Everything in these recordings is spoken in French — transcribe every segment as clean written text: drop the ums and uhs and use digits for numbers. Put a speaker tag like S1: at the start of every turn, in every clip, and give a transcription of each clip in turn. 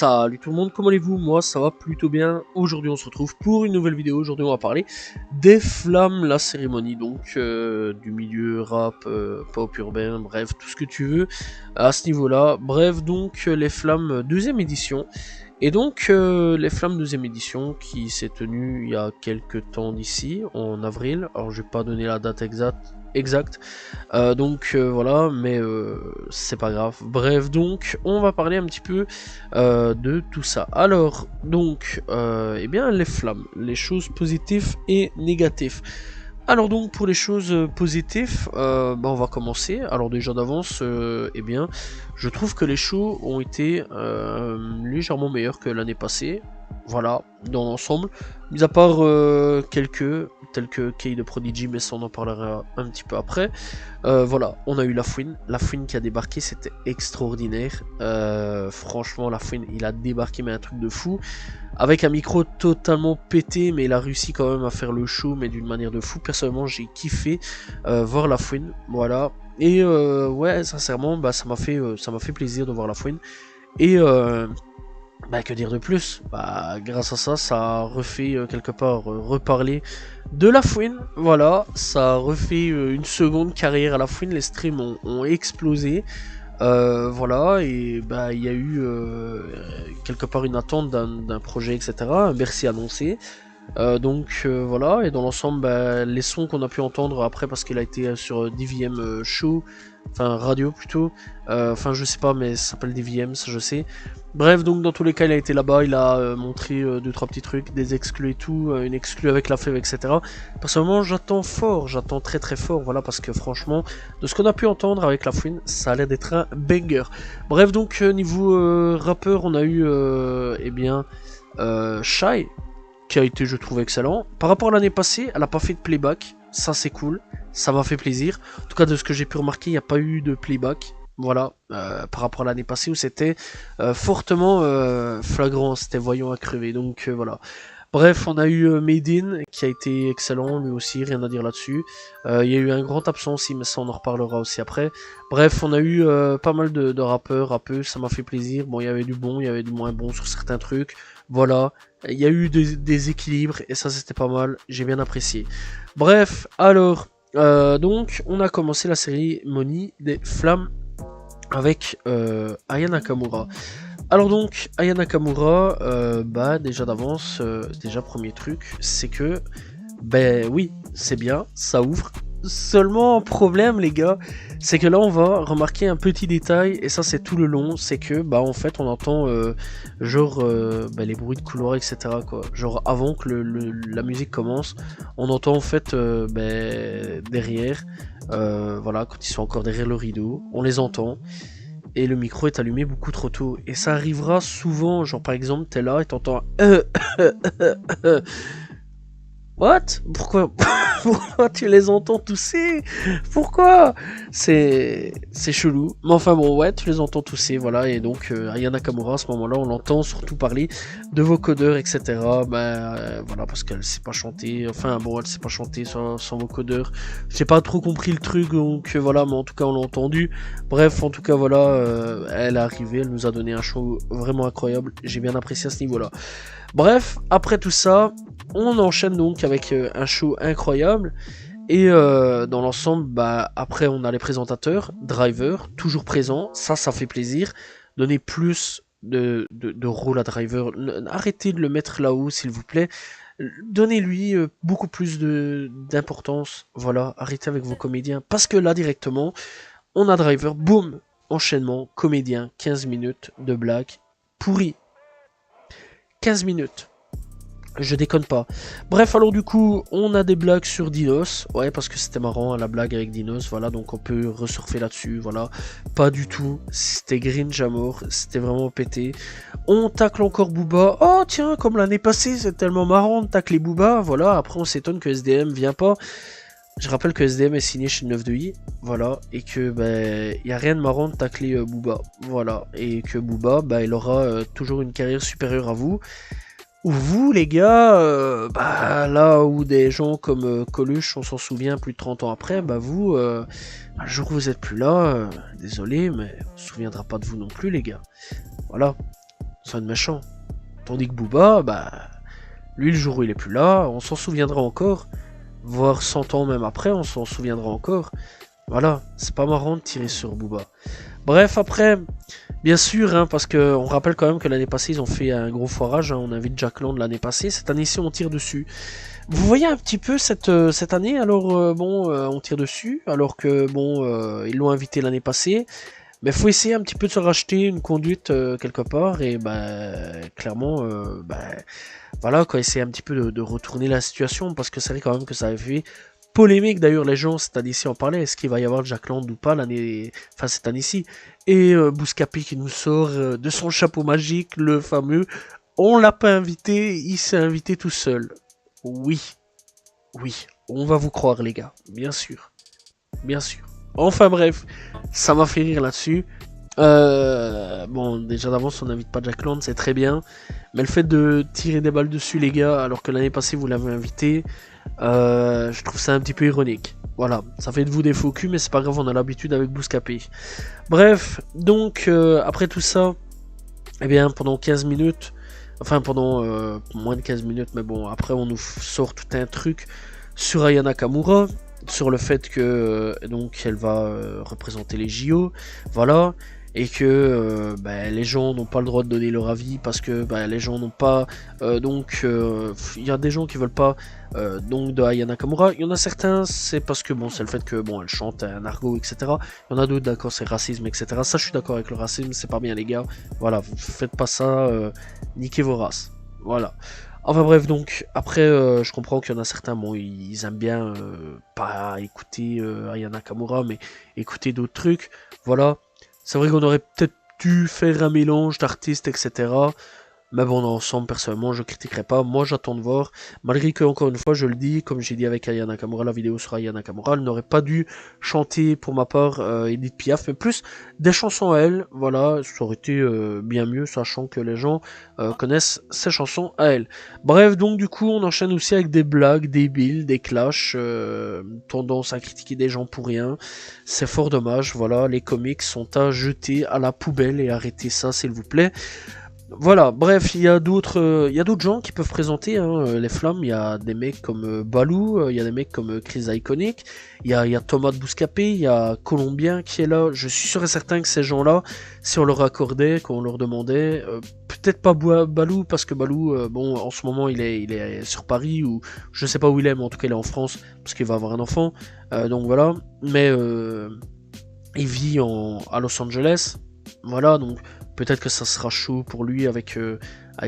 S1: Salut tout le monde, comment allez-vous? Moi ça va plutôt bien. Aujourd'hui on se retrouve pour une nouvelle vidéo. Aujourd'hui on va parler des Flammes, la cérémonie, donc du milieu rap, pop urbain, bref, tout ce que tu veux à ce niveau-là. Bref, donc les Flammes deuxième édition. Et donc les Flammes deuxième édition qui s'est tenue il y a quelques temps d'ici, en avril. Alors je vais pas donner la date exacte. Voilà, mais c'est pas grave. Bref, donc on va parler un petit peu de tout ça. Alors, donc, eh bien, les Flammes, les choses positives et négatives. Alors donc pour les choses positives, on va commencer. Alors déjà d'avance, eh bien, je trouve que les shows ont été légèrement meilleurs que l'année passée. Voilà, dans l'ensemble. Mis à part quelques, tels que Kay de Prodigy, mais ça on en parlera un petit peu après. Voilà, on a eu La Fouine. La Fouine qui a débarqué, c'était extraordinaire. Franchement, La Fouine, il a débarqué, mais un truc de fou. Avec un micro totalement pété, mais il a réussi quand même à faire le show, mais d'une manière de fou. Personnellement, j'ai kiffé voir La Fouine. Voilà. Et ouais, sincèrement, bah, ça m'a fait plaisir de voir La Fouine. Et que dire de plus? Bah, grâce à ça, ça a refait quelque part reparler de La Fouine. Voilà, ça a refait une seconde carrière à La Fouine. Les streams ont explosé. Voilà, et bah il y a eu quelque part une attente d'un projet, etc. Un Bercy annoncé. Voilà, et dans l'ensemble, bah, les sons qu'on a pu entendre après, parce qu'il a été sur DVM Show, enfin radio plutôt, enfin je sais pas, mais ça s'appelle DVM, ça je sais. Bref, donc dans tous les cas, il a été là-bas, il a montré 2-3 petits trucs, des exclus et tout, une exclue avec la fève, etc. Personnellement, j'attends fort, j'attends très très fort, voilà, parce que franchement, de ce qu'on a pu entendre avec La Fouine, ça a l'air d'être un banger. Bref, donc niveau rappeur, on a eu, Shy, qui a été, je trouve, excellent. Par rapport à l'année passée, elle a pas fait de playback, ça c'est cool, ça m'a fait plaisir. En tout cas, de ce que j'ai pu remarquer, il n'y a pas eu de playback. Voilà, par rapport à l'année passée où c'était fortement flagrant, c'était voyant à crever, donc voilà. Bref, on a eu Made In qui a été excellent, lui aussi, rien à dire là-dessus. Il y a eu un grand absent aussi, mais ça on en reparlera aussi après. Bref, on a eu pas mal de rappeurs, rappeuses, ça m'a fait plaisir. Bon, il y avait du bon, il y avait du moins bon sur certains trucs. Voilà, il y a eu des équilibres et ça c'était pas mal, j'ai bien apprécié. Bref, alors, donc on a commencé la série Money des Flammes avec Aya Nakamura. Alors donc, Aya Nakamura, déjà d'avance, déjà premier truc, c'est que, ben oui, c'est bien, ça ouvre. Seulement, problème les gars, c'est que là on va remarquer un petit détail, et ça c'est tout le long, c'est que, bah en fait on entend les bruits de couloir, etc. quoi. Genre avant que la musique commence, on entend en fait derrière, voilà, quand ils sont encore derrière le rideau, on les entend. Et le micro est allumé beaucoup trop tôt. Et ça arrivera souvent, genre par exemple, t'es là et t'entends What? Pourquoi? Pourquoi tu les entends tousser? Pourquoi? C'est chelou. Mais enfin bon, ouais, tu les entends tousser, voilà. Et donc, Aya Nakamura, à ce moment-là, on l'entend surtout parler de vocodeurs, etc. Voilà, parce qu'elle sait pas chanter. Enfin bon, elle sait pas chanter sans vocodeur. J'ai pas trop compris le truc, donc voilà, mais en tout cas, on l'a entendu. Bref, en tout cas, voilà, elle est arrivée, elle nous a donné un show vraiment incroyable. J'ai bien apprécié à ce niveau-là. Bref, après tout ça, on enchaîne donc avec un show incroyable. Et dans l'ensemble, après on a les présentateurs, Driver, toujours présent, ça fait plaisir. Donnez plus de rôle à Driver, arrêtez de le mettre là-haut s'il vous plaît. Donnez-lui beaucoup plus d'importance, voilà, arrêtez avec vos comédiens. Parce que là directement, on a Driver, boum, enchaînement, comédien, 15 minutes de blague, pourri. 15 minutes. Je déconne pas. Bref, alors du coup, on a des blagues sur Dinos. Ouais, parce que c'était marrant, la blague avec Dinos. Voilà, donc on peut resurfer là-dessus. Voilà, pas du tout. C'était Grinch à mort. C'était vraiment pété. On tacle encore Booba. Oh, tiens, comme l'année passée, c'est tellement marrant de tacler Booba. Voilà, après on s'étonne que SDM vient pas. Je rappelle que SDM est signé chez 9 de I. Voilà, et que, y a rien de marrant de tacler Booba. Voilà, et que Booba, il aura toujours une carrière supérieure à vous. Ou vous les gars, là où des gens comme Coluche, on s'en souvient plus de 30 ans après, vous, le jour où vous êtes plus là, désolé, mais on se souviendra pas de vous non plus les gars. Voilà. sans être méchant. Tandis que Booba, bah, lui, le jour où il est plus là, on s'en souviendra encore. Voire 100 ans même après, on s'en souviendra encore. Voilà, c'est pas marrant de tirer sur Booba. Bref, après, bien sûr, hein, parce qu'on rappelle quand même que l'année passée, ils ont fait un gros foirage. Hein, on a vu Jack Land l'année passée. Cette année-ci, on tire dessus. Vous voyez un petit peu cette année, alors on tire dessus, alors que bon, ils l'ont invité l'année passée. Mais faut essayer un petit peu de se racheter une conduite quelque part, et bah, clairement, voilà, quoi, essayer un petit peu de retourner la situation, parce que c'est vrai quand même que ça avait fait polémique. D'ailleurs, les gens cette année-ci en parlaient, est-ce qu'il va y avoir Jack Land ou pas cette année-ci. Et Bouscapi qui nous sort de son chapeau magique, le fameux, on l'a pas invité, il s'est invité tout seul. Oui, oui, on va vous croire les gars, bien sûr, bien sûr. Enfin bref, ça m'a fait rire là-dessus. Bon, déjà d'avance, on n'invite pas Jack Land, c'est très bien. Mais le fait de tirer des balles dessus, les gars, alors que l'année passée vous l'avez invité, je trouve ça un petit peu ironique. Voilà, ça fait de vous des faux culs, mais c'est pas grave, on a l'habitude avec Bouscapé. Bref, donc, après tout ça, eh bien, pendant 15 minutes, enfin pendant moins de 15 minutes, mais bon, après on nous sort tout un truc sur Aya Nakamura, sur le fait que donc elle va représenter les JO, voilà, et que les gens n'ont pas le droit de donner leur avis parce que les gens n'ont pas il y a des gens qui veulent pas donc de Aya Nakamura. Il y en a certains, c'est parce que bon, c'est le fait que bon, elle chante un argot, etc. Il y en a d'autres, d'accord, c'est racisme, etc. Ça, je suis d'accord avec le racisme, c'est pas bien les gars. Voilà, vous faites pas ça, niquez vos races. Voilà. Enfin bref, donc après je comprends qu'il y en a certains, bon, ils aiment bien pas écouter Aya Nakamura, mais écouter d'autres trucs. Voilà. C'est vrai qu'on aurait peut-être dû faire un mélange d'artistes, etc. Mais bon, dans l'ensemble, personnellement, je critiquerai pas. Moi, j'attends de voir. Malgré que, encore une fois, je le dis, comme j'ai dit avec Aya Nakamura, la vidéo sur Aya Nakamura, elle n'aurait pas dû chanter, pour ma part, Edith Piaf, mais plus des chansons à elle. Voilà, ça aurait été bien mieux, sachant que les gens connaissent ces chansons à elle. Bref, donc, du coup, on enchaîne aussi avec des blagues débiles, des clashs, tendance à critiquer des gens pour rien. C'est fort dommage, voilà, les comics sont à jeter à la poubelle et arrêtez ça, s'il vous plaît. Voilà, bref, il y a d'autres gens qui peuvent présenter les flammes. Il y a des mecs comme Balou, il y a des mecs comme Chris Iconic, il y a Thomas de Bouscapé, il y a Colombien qui est là. Je suis sûr et certain que ces gens-là, si on leur accordait, qu'on leur demandait, peut-être pas Balou, parce que Balou, bon, en ce moment il est sur Paris, ou je sais pas où il est, mais en tout cas il est en France, parce qu'il va avoir un enfant, donc voilà, mais il vit à Los Angeles, voilà, donc peut-être que ça sera chaud pour lui avec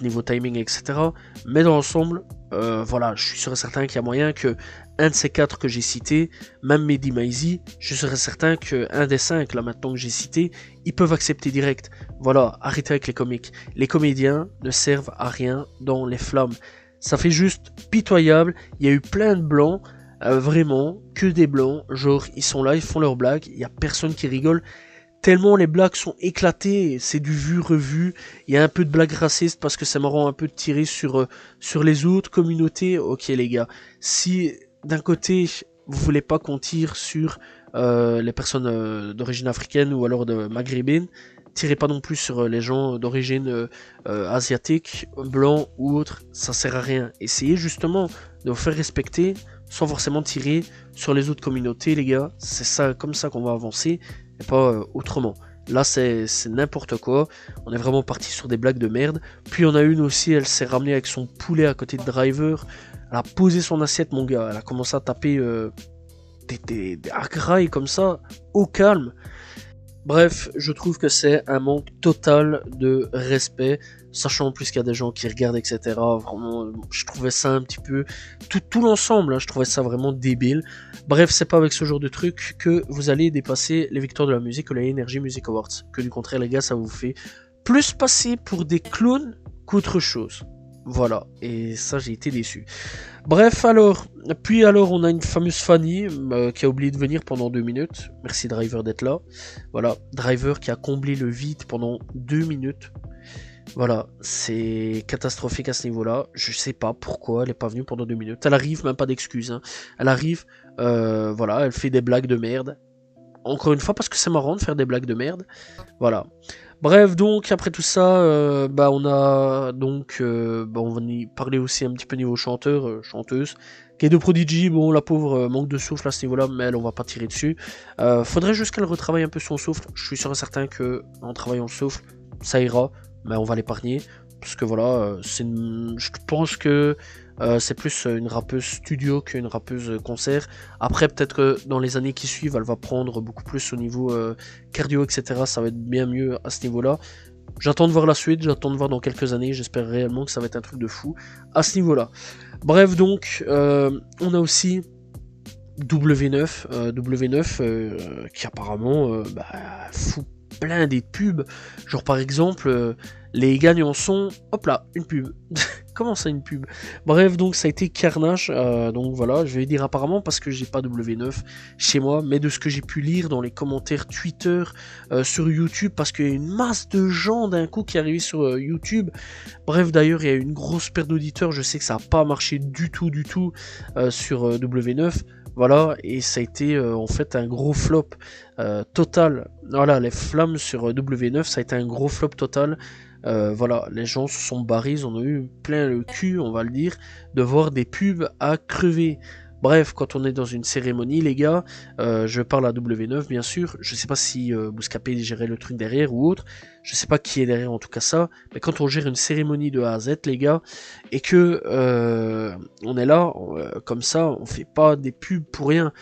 S1: niveau timing, etc. Mais dans l'ensemble, voilà, je suis sûr et certain qu'il y a moyen que un de ces quatre que j'ai cités, même Mehdi Maizi, je serais certain que un des cinq là maintenant que j'ai cités, ils peuvent accepter direct. Voilà, arrêtez avec les comiques. Les comédiens ne servent à rien dans les flammes. Ça fait juste pitoyable. Il y a eu plein de blancs. Vraiment, que des blancs, genre ils sont là, ils font leurs blagues, il n'y a personne qui rigole, tellement les blagues sont éclatées, c'est du vu-revu, il y a un peu de blagues racistes parce que ça me rend un peu de tirer sur les autres communautés. Ok les gars, si d'un côté vous voulez pas qu'on tire sur les personnes d'origine africaine ou alors de maghrébine, tirez pas non plus sur les gens d'origine asiatique, blanc ou autre, ça sert à rien. Essayez justement de vous faire respecter sans forcément tirer sur les autres communautés les gars, c'est ça, comme ça qu'on va avancer et pas autrement. Là c'est n'importe quoi, on est vraiment parti sur des blagues de merde. Puis on a une aussi, elle s'est ramenée avec son poulet à côté de Driver, elle a posé son assiette mon gars, elle a commencé à taper des grailles comme ça, au calme. Bref, je trouve que c'est un manque total de respect, sachant en plus qu'il y a des gens qui regardent, etc. Vraiment, je trouvais ça un petit peu... Tout l'ensemble, hein, je trouvais ça vraiment débile. Bref, c'est pas avec ce genre de truc que vous allez dépasser les victoires de la musique ou les Energy Music Awards. Que du contraire, les gars, ça vous fait plus passer pour des clowns qu'autre chose. Voilà, et ça j'ai été déçu. Bref, alors on a une fameuse Fanny qui a oublié de venir pendant 2 minutes. Merci Driver d'être là. Voilà, Driver qui a comblé le vide pendant 2 minutes. Voilà, c'est catastrophique à ce niveau-là. Je sais pas pourquoi elle est pas venue pendant 2 minutes. Elle arrive, même pas d'excuses. Hein. Elle arrive, voilà, elle fait des blagues de merde. Encore une fois, parce que c'est marrant de faire des blagues de merde. Voilà. Bref, donc après tout ça, on a donc, on va y parler aussi un petit peu niveau chanteur, chanteuse. Qui est de Prodigy, bon la pauvre manque de souffle à ce niveau-là, mais elle on va pas tirer dessus. Faudrait juste qu'elle retravaille un peu son souffle. Je suis sûr et certain que en travaillant le souffle, ça ira, mais on va l'épargner. Parce que voilà, je pense que c'est plus une rappeuse studio qu'une rappeuse concert. Après, peut-être que dans les années qui suivent, elle va prendre beaucoup plus au niveau cardio, etc. Ça va être bien mieux à ce niveau-là. J'attends de voir la suite, j'attends de voir dans quelques années. J'espère réellement que ça va être un truc de fou à ce niveau-là. Bref, donc, on a aussi W9, qui apparemment fout plein des pubs. Genre par exemple, les gagnants sont, hop là, une pub. Comment ça une pub? Bref, donc ça a été carnage. Donc voilà, je vais dire apparemment parce que j'ai pas W9 chez moi, mais de ce que j'ai pu lire dans les commentaires Twitter, sur YouTube, parce qu'il y a une masse de gens d'un coup qui est arrivé sur YouTube. Bref, d'ailleurs, il y a eu une grosse perte d'auditeurs. Je sais que ça n'a pas marché du tout sur W9. Voilà, et ça a été en fait un gros flop total. Voilà, les flammes sur W9, ça a été un gros flop total. Voilà, les gens se sont barrés, ils en ont eu plein le cul, on va le dire, de voir des pubs à crever. Bref, quand on est dans une cérémonie, les gars, je parle à W9 bien sûr, je sais pas si Bouscapé gérait le truc derrière ou autre, je sais pas qui est derrière en tout cas ça, mais quand on gère une cérémonie de A à Z, les gars, et que on est là, comme ça, on fait pas des pubs pour rien.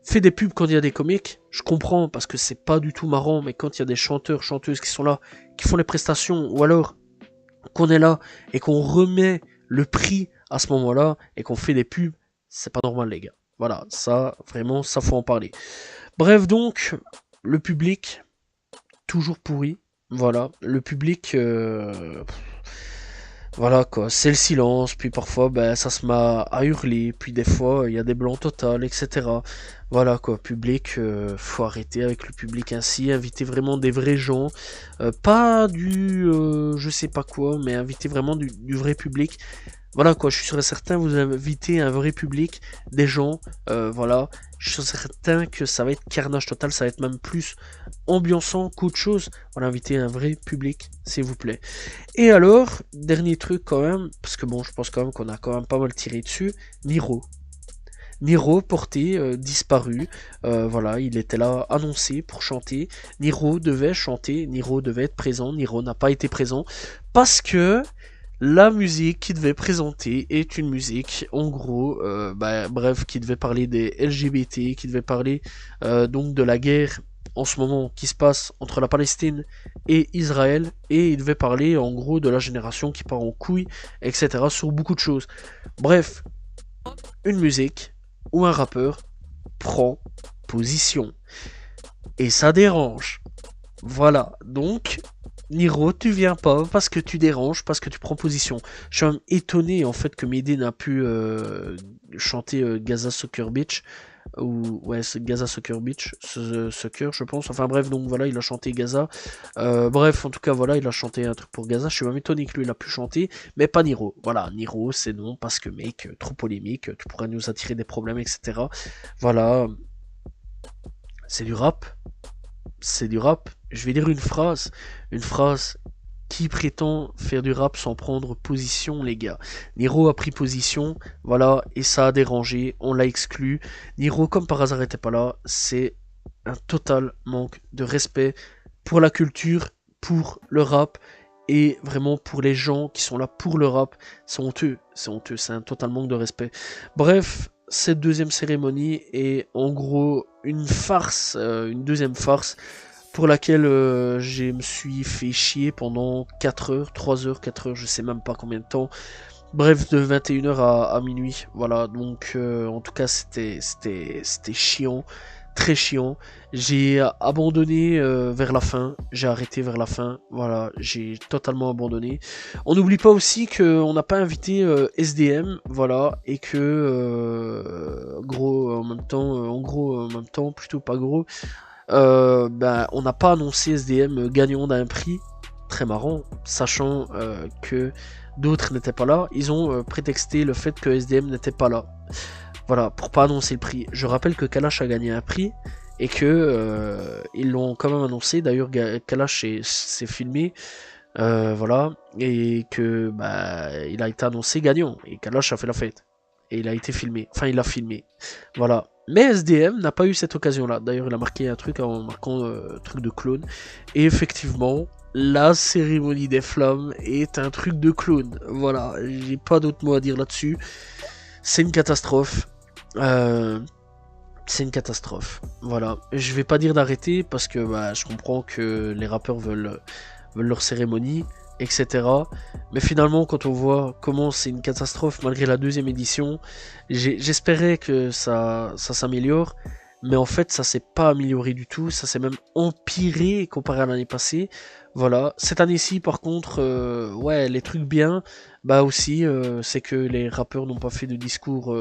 S1: Fait des pubs quand il y a des comiques, je comprends parce que c'est pas du tout marrant, mais quand il y a des chanteurs, chanteuses qui sont là, qui font les prestations, ou alors qu'on est là et qu'on remet le prix à ce moment-là et qu'on fait des pubs, c'est pas normal les gars. Voilà, ça, vraiment, ça faut en parler. Bref donc, le public, toujours pourri. Voilà, le public, voilà quoi, c'est le silence, puis parfois ça se met à hurler, puis des fois il y a des blancs totaux, etc. Voilà quoi, public, faut arrêter avec le public ainsi, inviter vraiment des vrais gens, pas du je sais pas quoi, mais inviter vraiment du vrai public. Voilà quoi, je suis sûr et certain, vous invitez un vrai public, des gens, voilà, je suis certain que ça va être carnage total, ça va être même plus ambiançant qu'autre chose. Voilà, inviter un vrai public, s'il vous plaît. Et alors, dernier truc quand même, parce que bon, je pense quand même qu'on a quand même pas mal tiré dessus, Niro. Niro porté, disparu, voilà, il était là annoncé pour chanter, Niro devait chanter, Niro devait être présent, Niro n'a pas été présent, parce que la musique qu'il devait présenter est une musique, en gros, bref, qui devait parler des LGBT, qui devait parler donc de la guerre en ce moment qui se passe entre la Palestine et Israël, et il devait parler en gros de la génération qui part en couille, etc. sur beaucoup de choses. Bref, une musique où un rappeur prend position. Et ça dérange. Voilà, donc Niro, tu viens pas parce que tu déranges, parce que tu prends position. Je suis même étonné en fait que Médé n'a pu chanter Gaza Soccer Beach, ou ouais, c'est Gaza Soccer Beach, Soccer je pense. Enfin bref, donc voilà, il a chanté Gaza. Bref, en tout cas voilà, il a chanté un truc pour Gaza. Je suis même étonné que lui il a pu chanter, mais pas Niro. Voilà, Niro c'est non parce que mec, trop polémique, tu pourrais nous attirer des problèmes, etc. Voilà, c'est du rap, c'est du rap. Je vais dire une phrase qui prétend faire du rap sans prendre position, les gars. Niro a pris position, voilà, et ça a dérangé, on l'a exclu. Niro, comme par hasard, n'était pas là. C'est un total manque de respect pour la culture, pour le rap, et vraiment pour les gens qui sont là pour le rap. C'est honteux, c'est un total manque de respect. Bref, cette deuxième cérémonie est en gros une farce, une deuxième farce pour laquelle je me suis fait chier pendant 4 heures, 3 heures, 4 heures, je sais même pas combien de temps. Bref, de 21h à minuit, voilà, donc en tout cas c'était chiant, très chiant. J'ai abandonné vers la fin, j'ai arrêté vers la fin, voilà, j'ai totalement abandonné. On n'oublie pas aussi qu'on n'a pas invité SDM, voilà, et que gros en même temps, en gros en même temps, plutôt pas gros, on n'a pas annoncé SDM gagnant d'un prix, très marrant, sachant que d'autres n'étaient pas là. Ils ont prétexté le fait que SDM n'était pas là. Voilà, pour pas annoncer le prix. Je rappelle que Kalash a gagné un prix et que ils l'ont quand même annoncé. D'ailleurs, Kalash s'est filmé, voilà, et que bah, il a été annoncé gagnant, et Kalash a fait la fête, et il a été filmé, enfin il a filmé, voilà. Mais SDM n'a pas eu cette occasion-là. D'ailleurs, il a marqué un truc en marquant truc de clone, et effectivement, la cérémonie des flammes est un truc de clone. Voilà, j'ai pas d'autre mot à dire là-dessus. C'est une catastrophe. C'est une catastrophe. Voilà. Je vais pas dire d'arrêter parce que bah, je comprends que les rappeurs veulent leur cérémonie, etc. Mais finalement, quand on voit comment c'est une catastrophe malgré la deuxième édition, j'espérais que ça s'améliore. Mais en fait, ça s'est pas amélioré du tout. Ça s'est même empiré comparé à l'année passée. Voilà. Cette année-ci, par contre, ouais, les trucs bien, bah aussi, c'est que les rappeurs n'ont pas fait de discours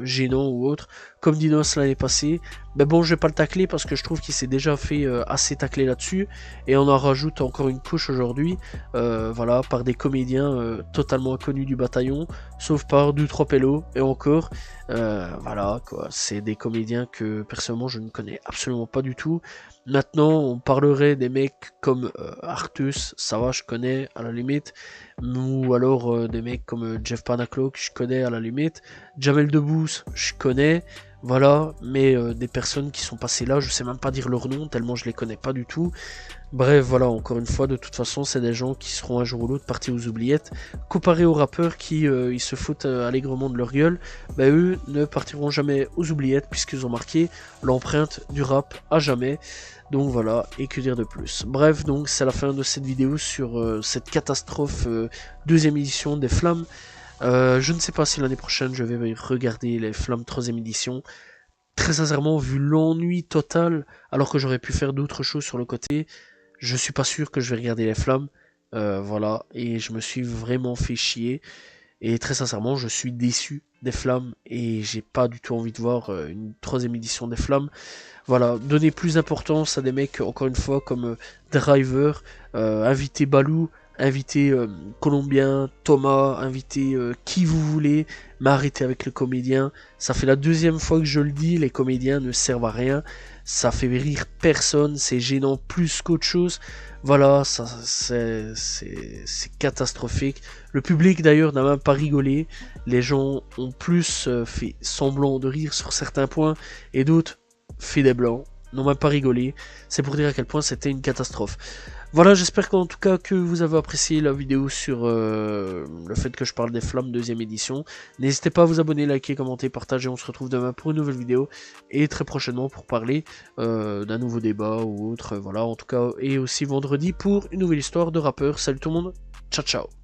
S1: gênants ou autres, comme Dinos l'année passée. Mais bon, je vais pas le tacler parce que je trouve qu'il s'est déjà fait assez tacler là-dessus. Et on en rajoute encore une couche aujourd'hui, voilà, par des comédiens totalement inconnus du bataillon, sauf par 2-3 pélos, et encore, voilà, quoi, c'est des comédiens que personnellement je ne connais absolument pas du tout. Maintenant, on parlerait des mecs comme Artus, ça va, je connais à la limite, ou alors des mecs comme Jeff Panaclo, que je connais à la limite, Jamel Debbouze, je connais, voilà, mais des personnes qui sont passées là, je sais même pas dire leur nom, tellement je les connais pas du tout. Bref, voilà, encore une fois, de toute façon, c'est des gens qui seront un jour ou l'autre partis aux oubliettes. Comparé aux rappeurs qui ils se foutent allègrement de leur gueule, bah, eux ne partiront jamais aux oubliettes puisqu'ils ont marqué l'empreinte du rap à jamais. Donc voilà, et que dire de plus. Bref, donc c'est la fin de cette vidéo sur cette catastrophe deuxième édition des Flammes. Je ne sais pas si l'année prochaine je vais regarder les Flammes 3ème édition. Très sincèrement, vu l'ennui total, alors que j'aurais pu faire d'autres choses sur le côté, je suis pas sûr que je vais regarder les Flammes. Voilà, et je me suis vraiment fait chier. Et très sincèrement, je suis déçu des Flammes et j'ai pas du tout envie de voir une 3ème édition des Flammes. Voilà, donner plus d'importance à des mecs, encore une fois, comme Driver, inviter Balou, inviter Colombien, Thomas, inviter qui vous voulez, mais arrêtez avec les comédiens. Ça fait la 2ème fois que je le dis, les comédiens ne servent à rien. Ça fait rire personne, c'est gênant plus qu'autre chose. Voilà, ça c'est catastrophique. Le public d'ailleurs n'a même pas rigolé. Les gens ont plus fait semblant de rire sur certains points et d'autres fait des blancs, n'ont même pas rigolé. C'est pour dire à quel point c'était une catastrophe. Voilà, j'espère qu'en tout cas que vous avez apprécié la vidéo sur le fait que je parle des Flammes 2ème édition. N'hésitez pas à vous abonner, liker, commenter, partager. On se retrouve demain pour une nouvelle vidéo et très prochainement pour parler d'un nouveau débat ou autre. Voilà, en tout cas, et aussi vendredi pour une nouvelle histoire de rappeur. Salut tout le monde, ciao ciao.